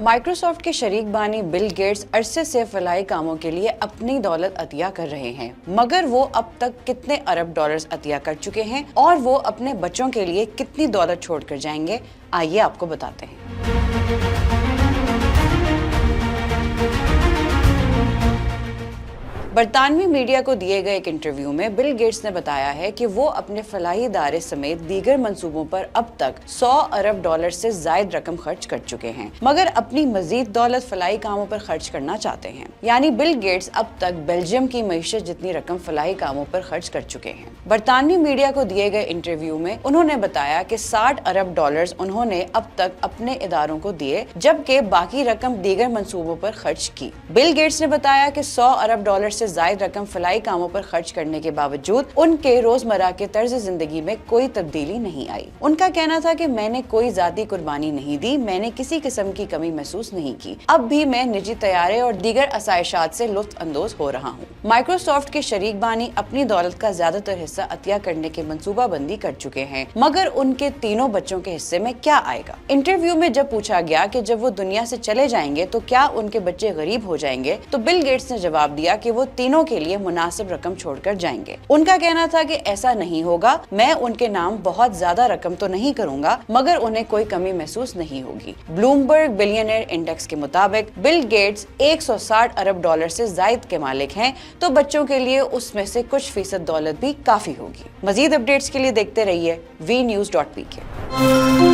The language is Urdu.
مائکروسافٹ کے شریک بانی بل گیٹس عرصے سے فلاحی کاموں کے لیے اپنی دولت عطیہ کر رہے ہیں، مگر وہ اب تک کتنے ارب ڈالرز عطیہ کر چکے ہیں اور وہ اپنے بچوں کے لیے کتنی دولت چھوڑ کر جائیں گے، آئیے آپ کو بتاتے ہیں۔ برطانوی میڈیا کو دیے گئے ایک انٹرویو میں بل گیٹس نے بتایا ہے کہ وہ اپنے فلاحی ادارے سمیت دیگر منصوبوں پر اب تک 100 ارب ڈالر سے زائد رقم خرچ کر چکے ہیں، مگر اپنی مزید دولت فلاحی کاموں پر خرچ کرنا چاہتے ہیں۔ یعنی بل گیٹس اب تک بیلجیم کی معیشت جتنی رقم فلاحی کاموں پر خرچ کر چکے ہیں۔ برطانوی میڈیا کو دیے گئے انٹرویو میں انہوں نے بتایا کہ 60 ارب ڈالرز انہوں نے اب تک اپنے اداروں کو دیے، جبکہ باقی رقم دیگر منصوبوں پر خرچ کی۔ بل گیٹس نے بتایا کہ 100 ارب ڈالر سے زائد رقم فلاحی کاموں پر خرچ کرنے کے باوجود ان کے روزمرہ کے طرز زندگی میں کوئی تبدیلی نہیں آئی۔ ان کا کہنا تھا کہ میں نے کوئی ذاتی قربانی نہیں دی، میں نے کسی قسم کی کمی محسوس نہیں کی، اب بھی میں نجی طیارے اور دیگر آسائشات سے لطف اندوز ہو رہا ہوں۔ مائکروسافٹ کے شریک بانی اپنی دولت کا زیادہ تر حصہ عطیہ کرنے کی منصوبہ بندی کر چکے ہیں، مگر ان کے تینوں بچوں کے حصے میں کیا آئے گا؟ انٹرویو میں جب پوچھا گیا کہ جب وہ دنیا سے چلے جائیں گے تو کیا ان کے بچے غریب ہو جائیں گے، تو بل گیٹس نے جواب دیا کہ وہ تینوں کے لیے مناسب رقم چھوڑ کر جائیں گے۔ ان کا کہنا تھا کہ ایسا نہیں ہوگا، میں ان کے نام بہت زیادہ رقم تو نہیں کروں گا، مگر انہیں کوئی کمی محسوس نہیں ہوگی۔ بلومبرگ بلینئر انڈیکس کے مطابق بل گیٹس 160 ارب ڈالر سے زائد کے مالک ہیں، تو بچوں کے لیے اس میں سے کچھ فیصد دولت بھی کافی ہوگی۔ مزید اپڈیٹس کے لیے دیکھتے رہیے VNews.pk۔